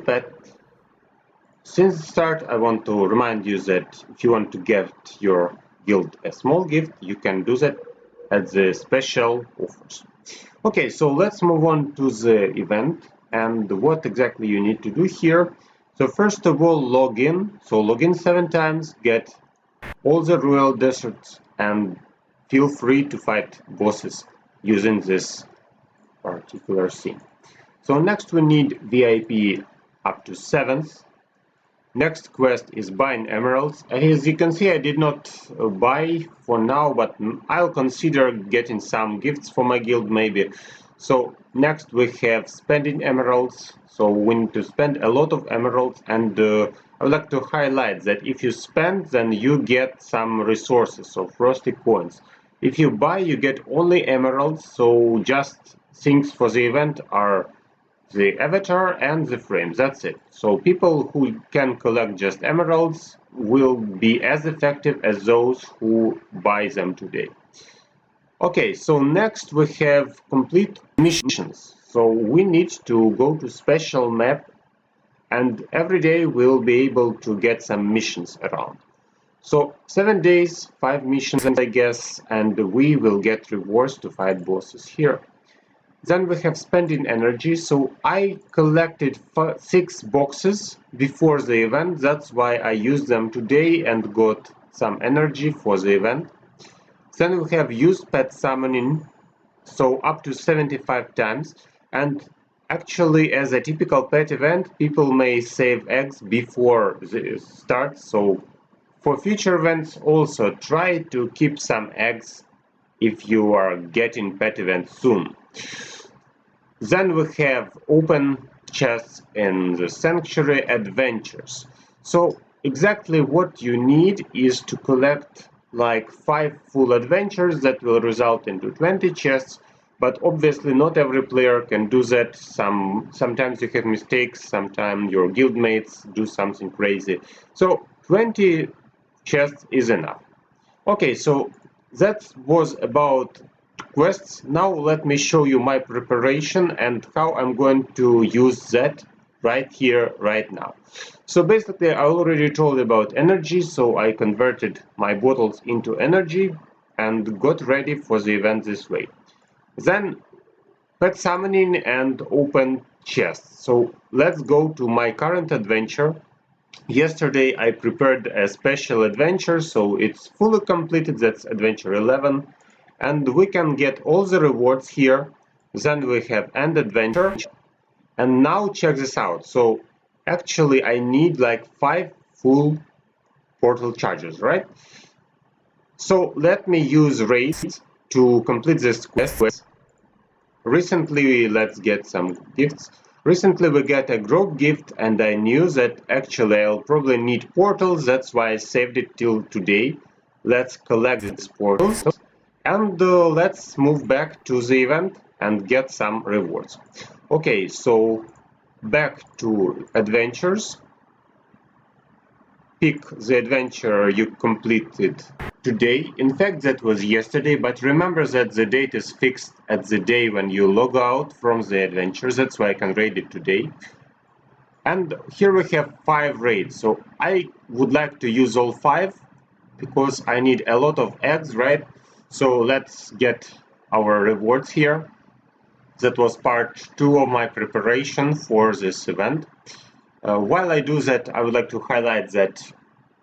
pet. Since the start, I want to remind you that if you want to get your guild a small gift, you can do that at the special offers. Okay, so let's move on to the event and what exactly you need to do here. So first of all, log in. So log in 7 times, get all the royal deserts, and feel free to fight bosses using this particular scene. So next we need VIP up to 7th. Next quest is buying emeralds. As you can see, I did not buy for now, but I'll consider getting some gifts for my guild maybe. So next we have spending emeralds. So we need to spend a lot of emeralds, and I would like to highlight that if you spend, then you get some resources, so frosty coins. If you buy, you get only emeralds, so just things for the event are the avatar and the frames, that's it. So people who can collect just emeralds will be as effective as those who buy them today. Okay, so next we have complete missions. So we need to go to special map, and every day we'll be able to get some missions around. So 7 days, 5 missions I guess, and we will get rewards to fight bosses here. Then we have spending energy, so I collected 6 boxes before the event, that's why I used them today and got some energy for the event. Then we have used pet summoning, so up to 75 times, and actually as a typical pet event, people may save eggs before the start, so for future events also try to keep some eggs if you are getting pet events soon. Then we have open chests in the Sanctuary Adventures. So exactly what you need is to collect like 5 full adventures that will result into 20 chests, but obviously not every player can do that. Sometimes you have mistakes, sometimes your guildmates do something crazy. So 20 chests is enough. Okay, so that was about quests. Now let me show you my preparation and how I'm going to use that right here, right now. So basically I already told about energy, so I converted my bottles into energy and got ready for the event this way. Then pet summoning and open chests. So let's go to my current adventure. Yesterday I prepared a special adventure, so it's fully completed, that's adventure 11. And we can get all the rewards here. Then we have end adventure. And now check this out. So actually I need like 5 full portal charges, right? So let me use raids to complete this quest. Recently, let's get some gifts. Recently we got a grove gift, and I knew that actually I'll probably need portals, that's why I saved it till today. Let's collect these portals. And let's move back to the event and get some rewards. Okay, so back to adventures. Pick the adventure you completed today. In fact, that was yesterday, but remember that the date is fixed at the day when you log out from the adventure. That's why I can raid it today. And here we have 5 raids. So I would like to use all 5 because I need a lot of eggs, right? So let's get our rewards here. That was part 2 of my preparation for this event. While I do that, I would like to highlight that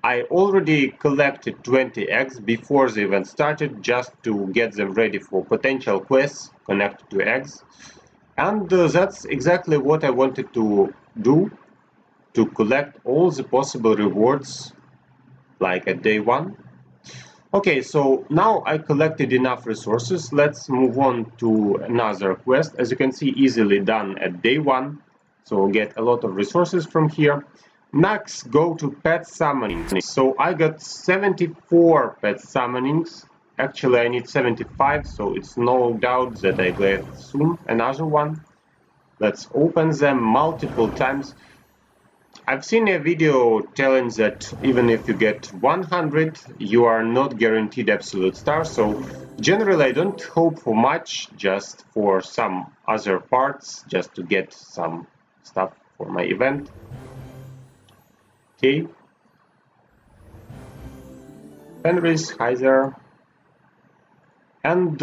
I already collected 20 eggs before the event started, just to get them ready for potential quests connected to eggs. And that's exactly what I wanted to do, to collect all the possible rewards like at day 1. Okay, so now I collected enough resources. Let's move on to another quest. As you can see, easily done at day 1. So get a lot of resources from here. Next, go to pet summoning. So I got 74 pet summonings. Actually, I need 75, so it's no doubt that I get soon another one. Let's open them multiple times. I've seen a video telling that even if you get 100, you are not guaranteed absolute stars. So generally, I don't hope for much, just for some other parts, just to get some stuff for my event. Okay. Fenris, hi there. And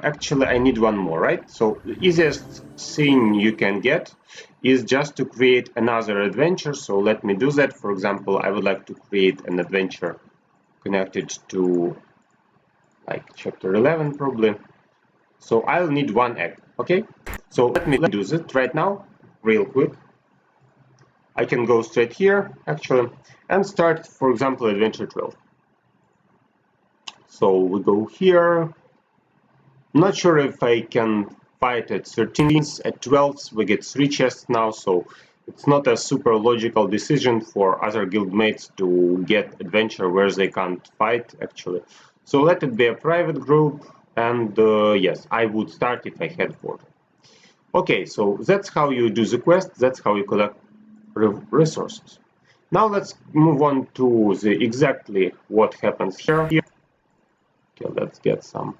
actually I need one more, right? So the easiest thing you can get is just to create another adventure. So let me do that. For example, I would like to create an adventure connected to like chapter 11 probably. So I'll need one egg, okay? So let me do that right now, real quick. I can go straight here, actually, and start, for example, adventure 12. So we go here. Not sure if I can fight at 13th, at 12th we get 3 chests now, so it's not a super logical decision for other guildmates to get adventure where they can't fight, actually. So let it be a private group, and yes, I would start if I had portal. Okay, so that's how you do the quest, that's how you collect resources. Now let's move on to the exactly what happens here. Okay, let's get some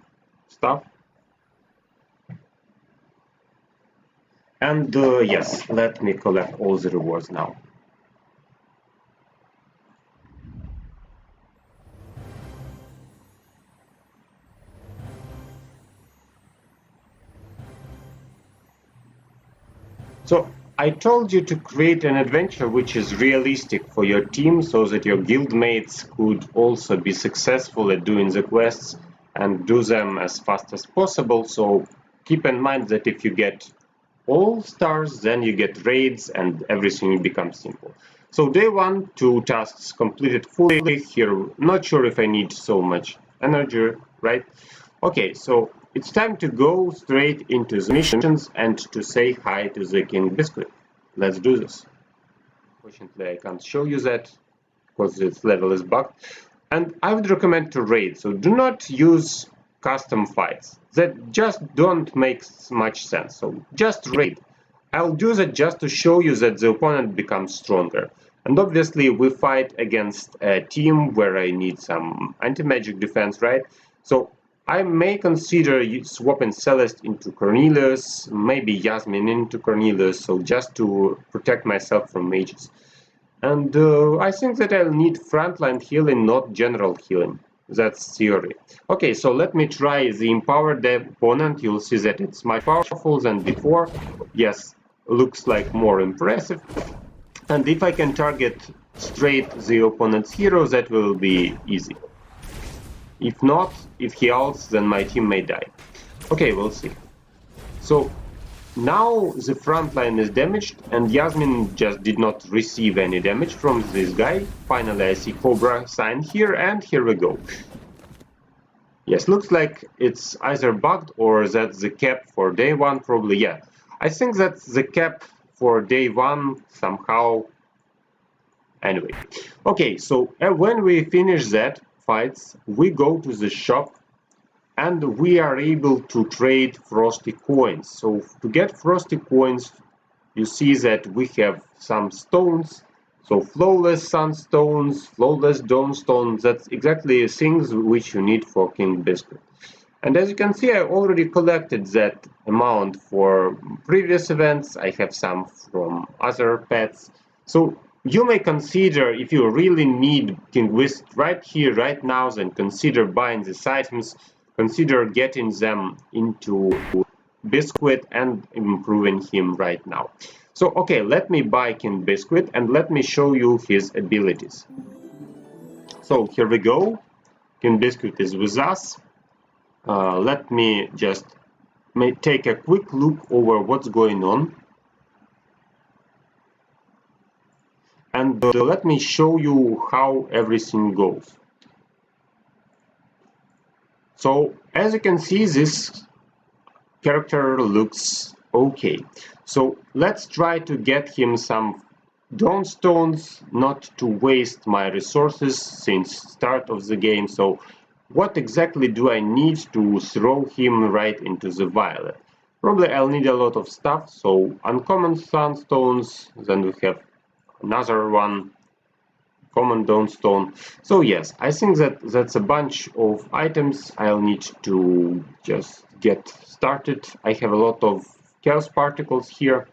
stuff. And yes, let me collect all the rewards now. So I told you to create an adventure which is realistic for your team so that your guildmates could also be successful at doing the quests and do them as fast as possible. So keep in mind that if you get all stars, then you get raids and everything becomes simple. So day 1, 2 tasks completed fully. Here, not sure if I need so much energy, right? Okay, so it's time to go straight into the missions and to say hi to the King Biscuit. Let's do this. Fortunately, I can't show you that because this level is bugged. And I would recommend to raid, so do not use custom fights. That just don't make much sense, so just raid. I'll do that just to show you that the opponent becomes stronger. And obviously we fight against a team where I need some anti-magic defense, right? So I may consider swapping Celeste into Cornelius, maybe Yasmin into Cornelius, so just to protect myself from mages. And I think that I'll need frontline healing, not general healing. That's theory. Okay, so let me try the empowered opponent. You'll see that it's much powerful than before. Yes, looks like more impressive. And if I can target straight the opponent's hero, that will be easy. If not, if he ults, then my team may die. Okay, we'll see. So now the front line is damaged, and Yasmin just did not receive any damage from this guy. Finally, I see Cobra sign here, and here we go. Yes, looks like it's either bugged or that's the cap for day 1, probably, yeah. I think that's the cap for day 1 somehow. Anyway, okay, so when we finish that fights, we go to the shop and we are able to trade frosty coins. So to get frosty coins, you see that we have some stones. So flawless sunstones, flawless dawnstone, that's exactly things which you need for King Biscuit. And as you can see, I already collected that amount for previous events. I have some from other pets. So you may consider, if you really need King Biscuit right here, right now, then consider buying these items. Consider getting them into Biscuit and improving him right now. So, okay, let me buy King Biscuit and let me show you his abilities. So, here we go. King Biscuit is with us. Let me just take a quick look over what's going on. And let me show you how everything goes. So, as you can see, this character looks okay. So, let's try to get him some dawnstones, not to waste my resources since start of the game. So, what exactly do I need to throw him right into the violet? Probably I'll need a lot of stuff, so uncommon sunstones, then we have another one, common dawnstone. So yes, I think that's a bunch of items I'll need to just get started. I have a lot of chaos particles here,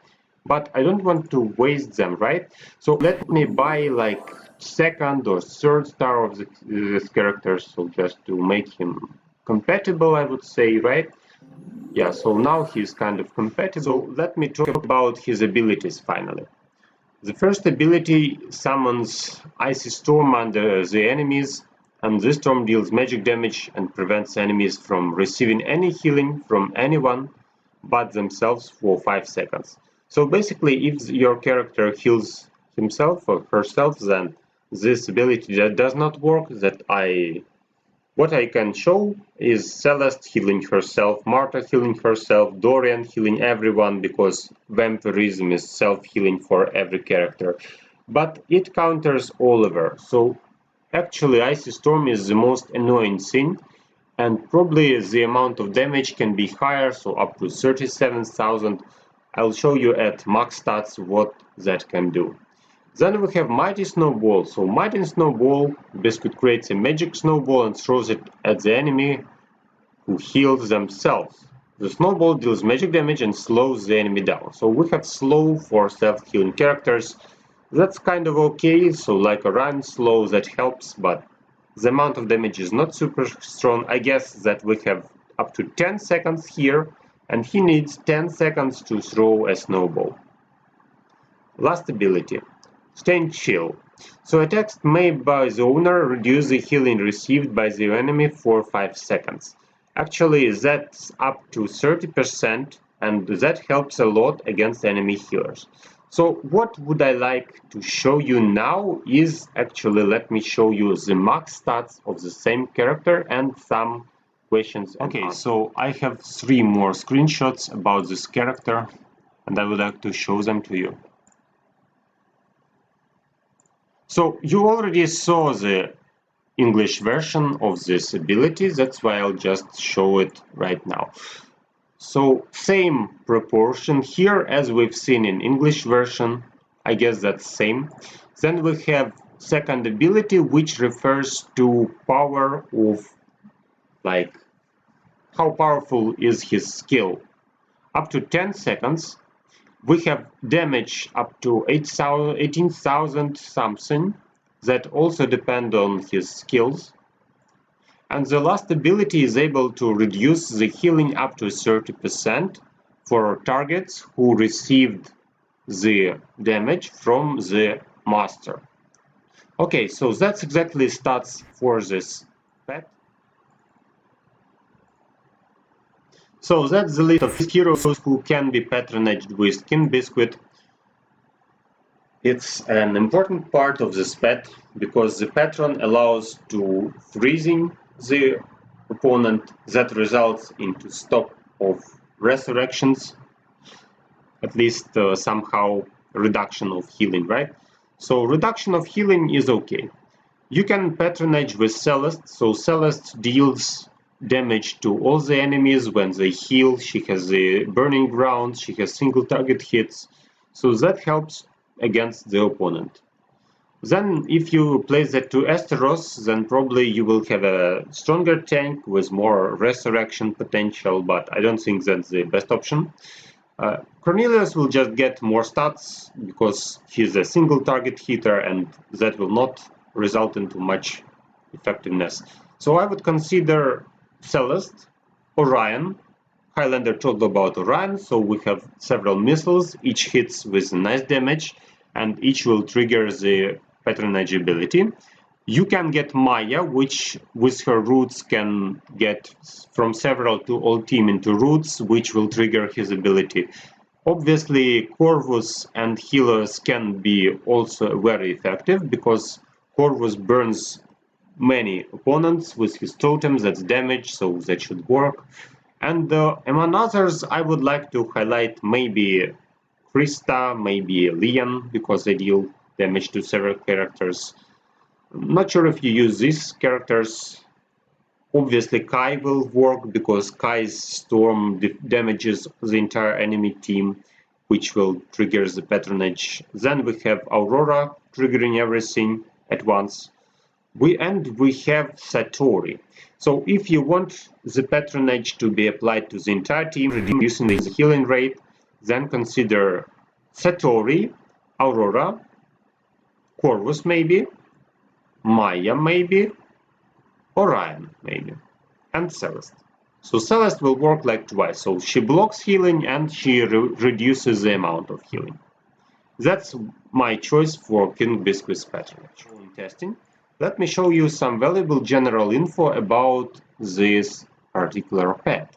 but I don't want to waste them, right? So let me buy like second or third star of this character, so just to make him compatible, I would say, right? Yeah, so now he's kind of compatible. So let me talk about his abilities finally. The first ability summons Icy Storm under the enemies, and this storm deals magic damage and prevents enemies from receiving any healing from anyone but themselves for 5 seconds. So basically, if your character heals himself or herself, then this ability that does not work. What I can show is Celeste healing herself, Marta healing herself, Dorian healing everyone, because vampirism is self-healing for every character. But it counters Oliver, so actually Icy Storm is the most annoying thing, and probably the amount of damage can be higher, so up to 37,000. I'll show you at max stats what that can do. Then we have Mighty Snowball. So Mighty Snowball, Biscuit creates a magic snowball and throws it at the enemy who heals themselves. The snowball deals magic damage and slows the enemy down. So we have slow for self-healing characters. That's kind of okay, so like a run slow that helps, but the amount of damage is not super strong. I guess that we have up to 10 seconds here, and he needs 10 seconds to throw a snowball. Last ability. Staying chill. So attacks made by the owner reduce the healing received by the enemy for 5 seconds. Actually, that's up to 30%, and that helps a lot against enemy healers. So what would I like to show you now is actually let me show you the max stats of the same character and some questions. Okay, so I have 3 more screenshots about this character, and I would like to show them to you. So you already saw the English version of this ability, that's why I'll just show it right now. So same proportion here as we've seen in English version, I guess that's same. Then we have second ability, which refers to power of, like, how powerful is his skill. Up to 10 seconds. We have damage up to 18,000 something that also depend on his skills. And the last ability is able to reduce the healing up to 30% for targets who received the damage from the master. Okay, so that's exactly stats for this pet. So that's the list of heroes who can be patronaged with King Biscuit. It's an important part of this pet because the patron allows to freezing the opponent that results into stop of resurrections, at least somehow reduction of healing, right? So reduction of healing is okay. You can patronage with Celeste, so Celeste deals damage to all the enemies when they heal. She has the burning ground, she has single target hits, so that helps against the opponent. Then if you place that to Esteros, then probably you will have a stronger tank with more resurrection potential, but I don't think that's the best option. Cornelius will just get more stats because he's a single target hitter and that will not result into much effectiveness. So I would consider Celeste, Orion. Highlander told about Orion, so we have several missiles, each hits with nice damage, and each will trigger the patronage ability. You can get Maya, which with her roots can get from several to all team into roots, which will trigger his ability. Obviously, Corvus and healers can be also very effective because Corvus burns many opponents with his totems, that's damage, so that should work. And among others, I would like to highlight maybe Krista, maybe Leon, because they deal damage to several characters. I'm not sure if you use these characters. Obviously, Kai will work because Kai's storm damages the entire enemy team, which will trigger the patronage. Then we have Aurora triggering everything at once. We have Satori. So if you want the patronage to be applied to the entire team, reducing the healing rate, then consider Satori, Aurora, Corvus maybe, Maya maybe, Orion maybe, and Celeste. So Celeste will work like twice, so she blocks healing and she reduces the amount of healing. That's my choice for King Biscuit's patronage. In testing, let me show you some valuable general info about this particular pet.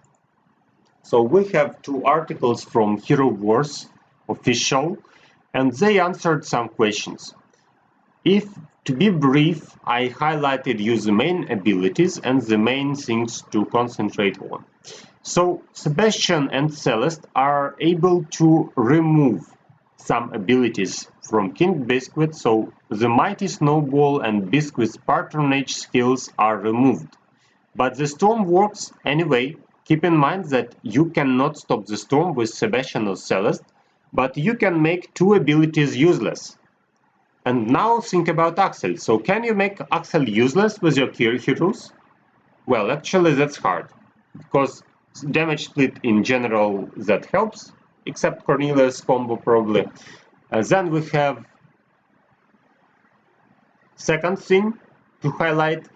So we have two articles from Hero Wars official, and they answered some questions. If to be brief, I highlighted you the main abilities and the main things to concentrate on. So Sebastian and Celeste are able to remove some abilities from King Biscuit, so the Mighty Snowball and Biscuit's patronage skills are removed. But the storm works anyway. Keep in mind that you cannot stop the storm with Sebastian or Celeste, but you can make two abilities useless. And now think about Axel. So can you make Axel useless with your heroes? Well, actually that's hard, because damage split in general that helps, except Cornelius combo probably. Then we have second thing to highlight,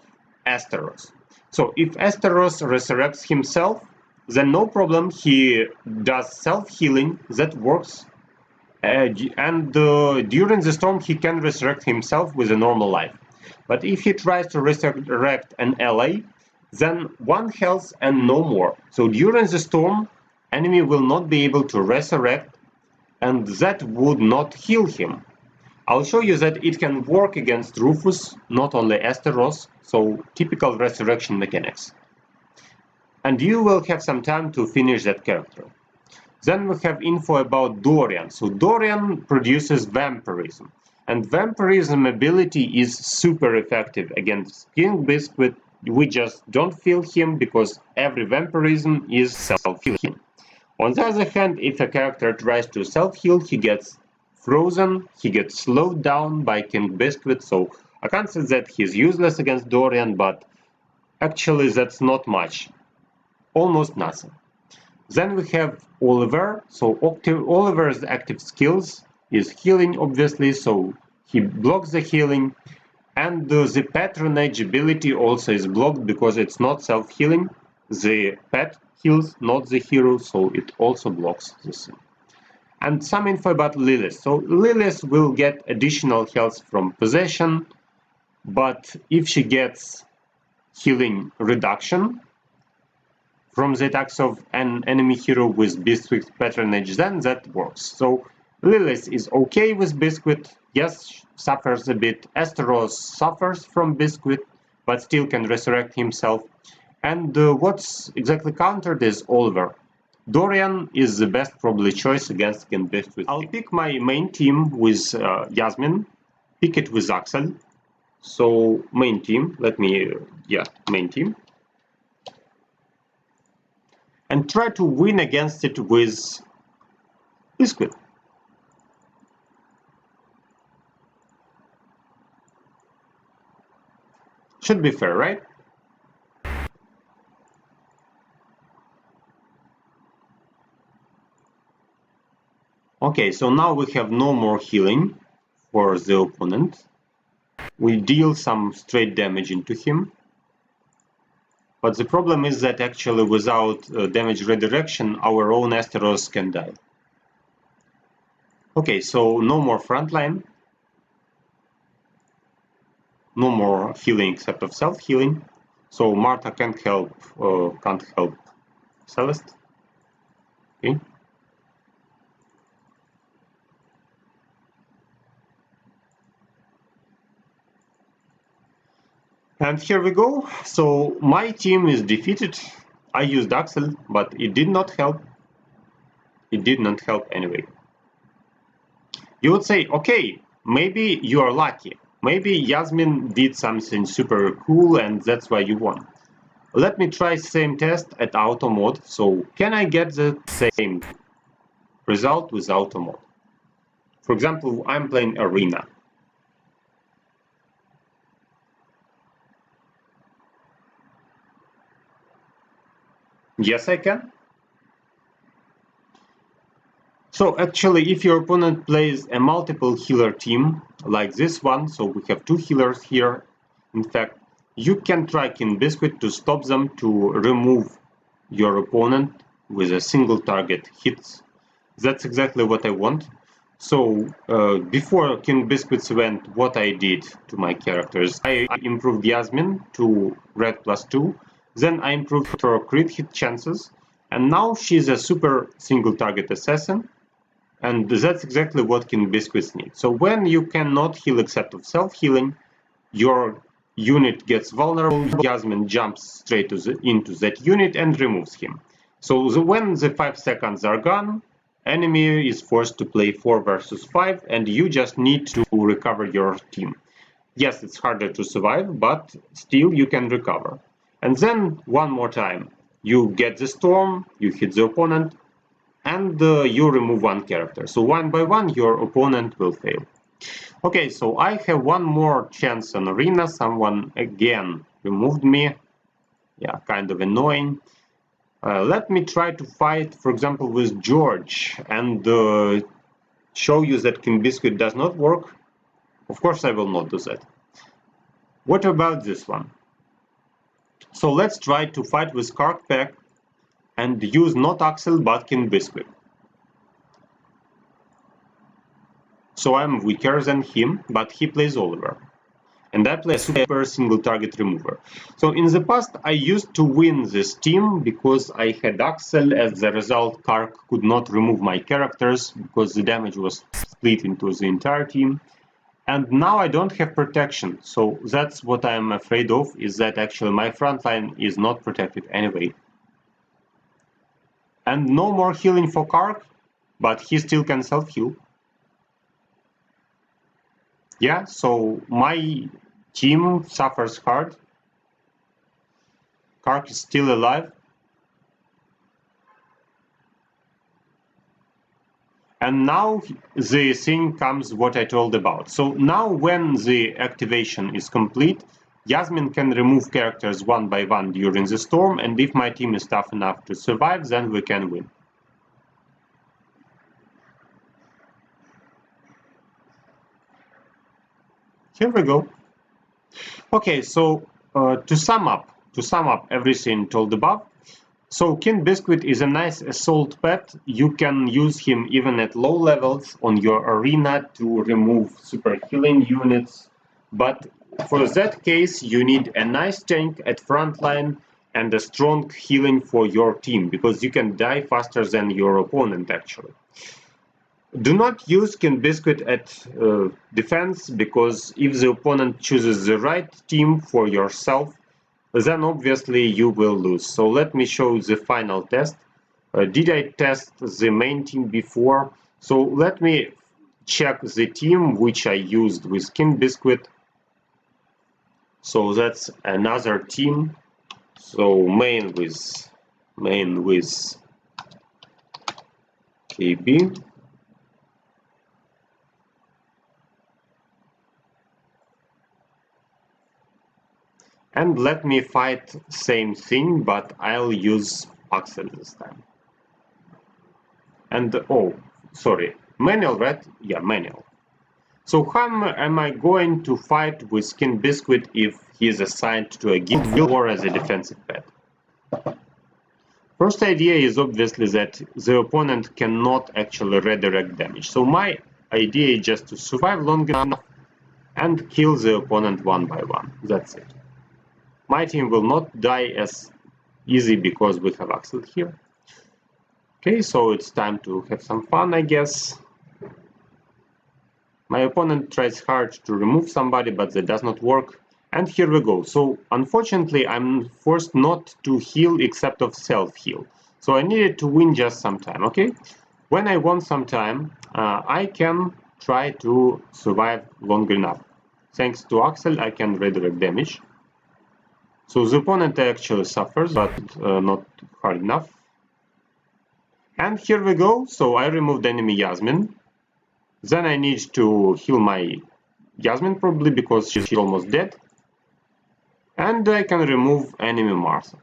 Asteros. So if Asteros resurrects himself, then no problem, he does self-healing that works, and during the storm he can resurrect himself with a normal life. But if he tries to resurrect an ally, then 1 health and no more. So during the storm, enemy will not be able to resurrect, and that would not heal him. I'll show you that it can work against Rufus, not only Asteros, so typical resurrection mechanics. And you will have some time to finish that character. Then we have info about Dorian. So Dorian produces vampirism, and vampirism ability is super effective against King Biscuit. We just don't feel him because every vampirism is self-healing. On the other hand, if a character tries to self-heal, he gets frozen, he gets slowed down by King Biscuit, so I can't say that he's useless against Dorian, but actually that's not much. Almost nothing. Then we have Oliver. So Oliver's active skills is healing, obviously, so he blocks the healing, and the patronage ability also is blocked because it's not self-healing. The pet heals, not the hero, so it also blocks this. And some info about Lilith. So Lilith will get additional health from possession, but if she gets healing reduction from the attacks of an enemy hero with Biscuit patronage, then that works. So Lilith is okay with Biscuit, yes, suffers a bit. Asteros suffers from Biscuit, but still can resurrect himself. And what's exactly countered is Oliver. Dorian is the best probably choice against King Biscuit. I'll pick my main team with Yasmin, pick it with Axel. So main team, main team. And try to win against it with Biscuit. Should be fair, right? Okay, so now we have no more healing for the opponent. We deal some straight damage into him. But the problem is that actually without damage redirection, our own Asteros can die. Okay, so no more frontline. No more healing except of self-healing. So Martha can't help Celeste. Okay. And here we go. So my team is defeated. I used Axel, but it did not help. It did not help anyway. You would say, okay, maybe you are lucky. Maybe Yasmin did something super cool and that's why you won. Let me try same test at auto mode. So can I get the same result with auto mode? For example, I'm playing arena. Yes, I can. So actually, if your opponent plays a multiple healer team like this one, so we have 2 healers here, in fact, you can try King Biscuit to stop them to remove your opponent with a single target hits. That's exactly what I want. So before King Biscuits event, what I did to my characters, I improved Yasmin to red +2, then I improved her crit hit chances, and now she's a super single target assassin. And that's exactly what King Biscuits need. So when you cannot heal except of self-healing, your unit gets vulnerable, Yasmin jumps straight into that unit and removes him. So when the 5 seconds are gone, enemy is forced to play 4 versus 5 and you just need to recover your team. Yes, it's harder to survive, but still you can recover. And then one more time, you get the storm, you hit the opponent, and you remove one character. So one by one, your opponent will fail. Okay, so I have one more chance on arena. Someone again removed me. Yeah, kind of annoying. Let me try to fight, for example, with George and show you that King Biscuit does not work. Of course, I will not do that. What about this one? So let's try to fight with Kark Pack and use not Axel but King Biscuit. So I'm weaker than him, but he plays Oliver. And I play a super single target remover. So in the past I used to win this team because I had Axel. As a result, Kark could not remove my characters because the damage was split into the entire team. And now I don't have protection, so that's what I'm afraid of, is that actually my front line is not protected anyway. And no more healing for Kark, but he still can self-heal. Yeah, so my team suffers hard. Kark is still alive. And now the thing comes what I told about. So now when the activation is complete, Yasmin can remove characters one by one during the storm, and if my team is tough enough to survive, then we can win. Here we go. Okay, so to sum up everything told above, so King Biscuit is a nice assault pet. You can use him even at low levels on your arena to remove super healing units, but for that case you need a nice tank at frontline and a strong healing for your team, because you can die faster than your opponent actually. Do not use King Biscuit at defense, because if the opponent chooses the right team for yourself, then obviously you will lose. So let me show the final test. Did I test the main team before? So let me check the team which I used with King Biscuit. So that's another team. So main with KB. And let me fight same thing, but I'll use Axel this time. And oh, sorry, manual, right? Yeah, manual. So how am I going to fight with King Biscuit if he is assigned to a guild or as a defensive pet? First idea is obviously that the opponent cannot actually redirect damage. So my idea is just to survive long enough and kill the opponent one by one. That's it. My team will not die as easy because we have Axel here. Okay, so it's time to have some fun, I guess. My opponent tries hard to remove somebody, but that does not work. And here we go. So unfortunately, I'm forced not to heal except of self-heal. So I needed to win just some time, okay? When I won some time, I can try to survive long enough. Thanks to Axel, I can redirect damage. So the opponent actually suffers, but not hard enough. And here we go. So I removed enemy Yasmin. Then I need to heal my Yasmin probably because she's almost dead. And I can remove enemy Martha.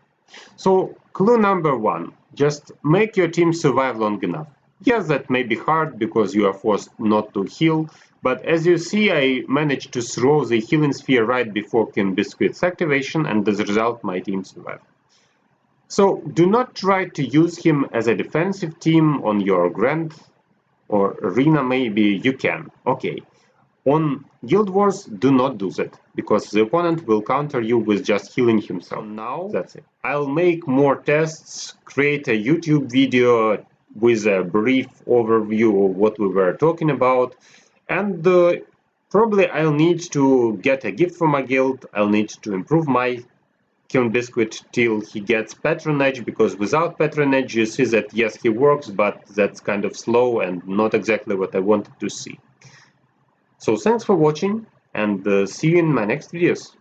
So clue number one, just make your team survive long enough. Yes, that may be hard because you are forced not to heal, but as you see, I managed to throw the healing sphere right before King Biscuit's activation, and as a result my team survived. So do not try to use him as a defensive team on your Grand or Arena. Maybe you can. Okay. On Guild Wars, do not do that, because the opponent will counter you with just healing himself. Now, that's it. I'll make more tests, create a YouTube video with a brief overview of what we were talking about, and probably I'll need to get a gift for my guild. I'll need to improve my King Biscuit till he gets patronage, because without patronage you see that yes, he works, but that's kind of slow and not exactly what I wanted to see. So thanks for watching, and see you in my next videos.